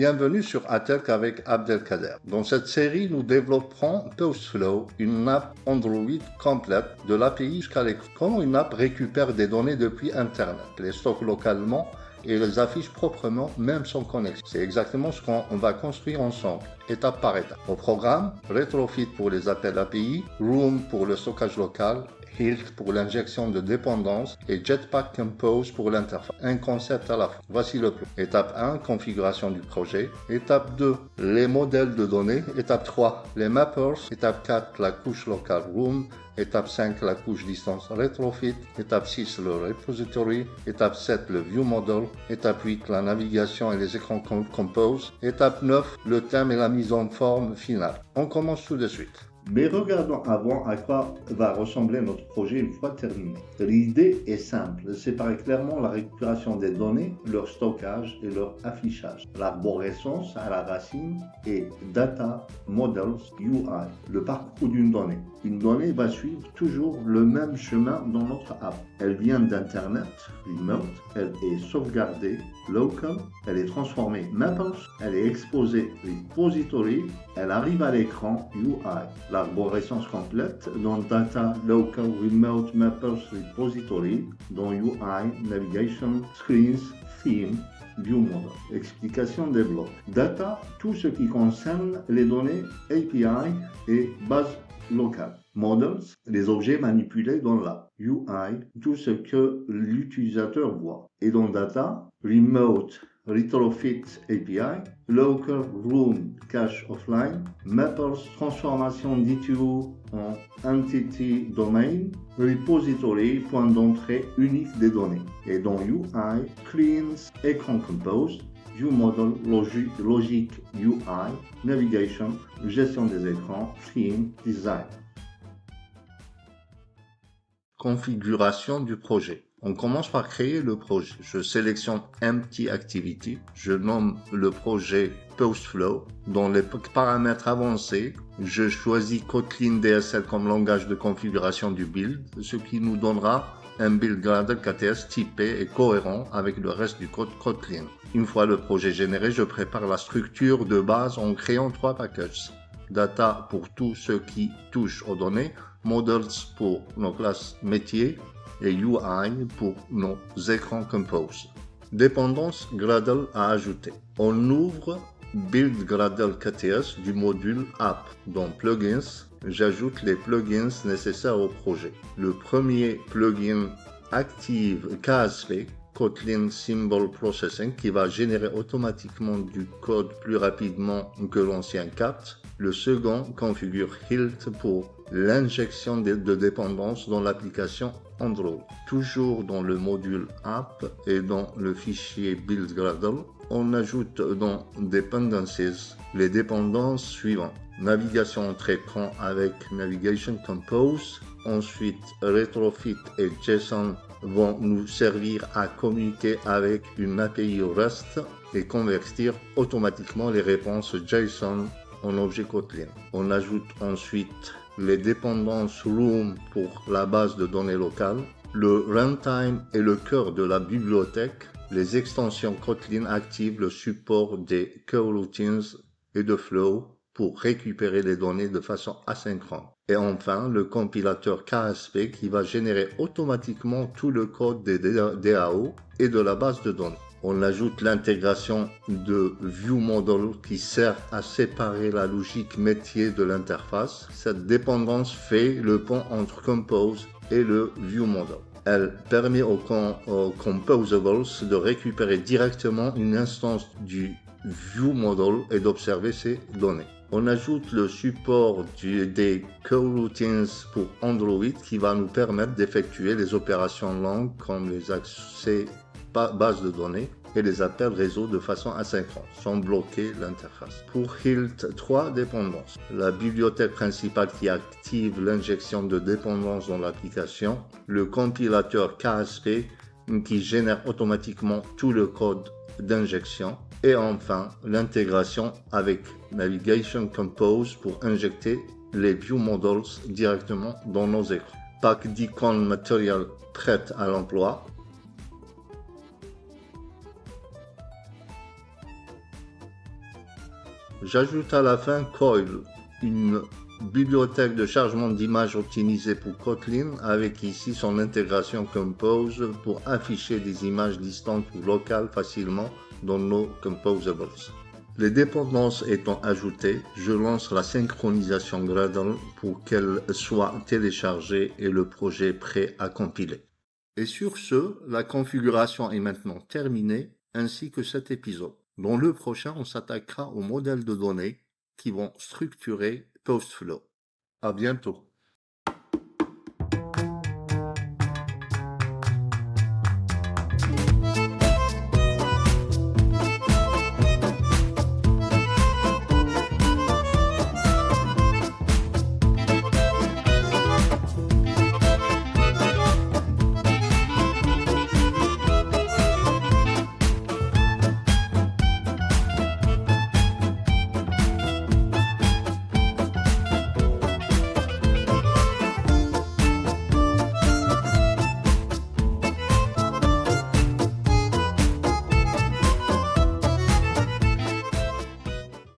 Bienvenue sur Attack avec Abdelkader. Dans cette série, nous développerons PostFlow, une app Android complète de l'API jusqu'à l'écran. Comment une app récupère des données depuis Internet, les stocke localement et les affiche proprement, même sans connexion. C'est exactement ce qu'on va construire ensemble, étape par étape. Au programme, Retrofit pour les appels API, Room pour le stockage local, Hilt pour l'injection de dépendance et Jetpack Compose pour l'interface. Un concept à la fois. Voici le plan. Étape 1, configuration du projet. Étape 2, les modèles de données. Étape 3, les mappers. Étape 4, la couche locale Room. Étape 5, la couche distance Retrofit. Étape 6, le repository. Étape 7, le view model. Étape 8, la navigation et les écrans Compose. Étape 9, le thème et la mise en forme finale. On commence tout de suite. Mais regardons avant à quoi va ressembler notre projet une fois terminé. L'idée est simple, séparer clairement la récupération des données, leur stockage et leur affichage. L'arborescence à la racine et Data Models UI, le parcours d'une donnée. Une donnée va suivre toujours le même chemin dans notre app. Elle vient d'Internet, remote, elle est sauvegardée, local, elle est transformée, mappers, elle est exposée, repository, elle arrive à l'écran, UI. L'arborescence complète dans Data, Local, Remote, Mappers, Repository, dans UI, Navigation, Screens, Theme, View Model. Explication des blocs. Data, tout ce qui concerne les données API et base locale. Models, les objets manipulés dans la UI, tout ce que l'utilisateur voit. Et dans Data, Remote, Retrofit API, Local Room Cache Offline, Mappers transformation d'ITU en Entity Domain, Repository point d'entrée unique des données. Et dans UI, Cleans, Écran Compose, View Model, Logic UI, Navigation, gestion des écrans, Theme, Design. Configuration du projet. On commence par créer le projet. Je sélectionne Empty Activity. Je nomme le projet PostFlow. Dans les paramètres avancés, je choisis Kotlin DSL comme langage de configuration du build, ce qui nous donnera un build Gradle KTS typé et cohérent avec le reste du code Kotlin. Une fois le projet généré, je prépare la structure de base en créant 3 packages. Data pour tout ce qui touche aux données, Models pour nos classes métiers et UI pour nos écrans Compose. Dépendance Gradle à ajouter. On ouvre Build Gradle KTS du module App. Dans Plugins, j'ajoute les plugins nécessaires au projet. Le premier plugin active KSP, Kotlin Symbol Processing, qui va générer automatiquement du code plus rapidement que l'ancien CAT. Le second configure Hilt pour l'injection de dépendances dans l'application Android. Toujours dans le module App et dans le fichier Build Gradle, on ajoute dans Dependencies les dépendances suivantes. Navigation entre écran avec Navigation Compose. Ensuite, Retrofit et JSON vont nous servir à communiquer avec une API REST et convertir automatiquement les réponses JSON en objet Kotlin. On ajoute ensuite les dépendances Room pour la base de données locale. Le runtime est le cœur de la bibliothèque. Les extensions Kotlin activent le support des coroutines et de flow pour récupérer les données de façon asynchrone. Et enfin, le compilateur KSP qui va générer automatiquement tout le code des DAO et de la base de données. On ajoute l'intégration de View Model qui sert à séparer la logique métier de l'interface. Cette dépendance fait le pont entre Compose et le View Model. Elle permet aux Composables de récupérer directement une instance du View Model et d'observer ces données. On ajoute le support des coroutines pour Android qui va nous permettre d'effectuer les opérations longues comme les accès base de données et les appels réseau de façon asynchrone, sans bloquer l'interface. Pour Hilt, 3 dépendances. La bibliothèque principale qui active l'injection de dépendances dans l'application, le compilateur KSP qui génère automatiquement tout le code d'injection, et enfin l'intégration avec Navigation Compose pour injecter les View Models directement dans nos écrans. Pack d'icônes Material prête à l'emploi. J'ajoute à la fin Coil, une bibliothèque de chargement d'images optimisée pour Kotlin avec ici son intégration Compose pour afficher des images distantes ou locales facilement dans nos composables. Les dépendances étant ajoutées, je lance la synchronisation Gradle pour qu'elle soit téléchargée et le projet prêt à compiler. Et sur ce, la configuration est maintenant terminée, ainsi que cet épisode. Dans le prochain, on s'attaquera aux modèles de données qui vont structurer PostFlow. À bientôt.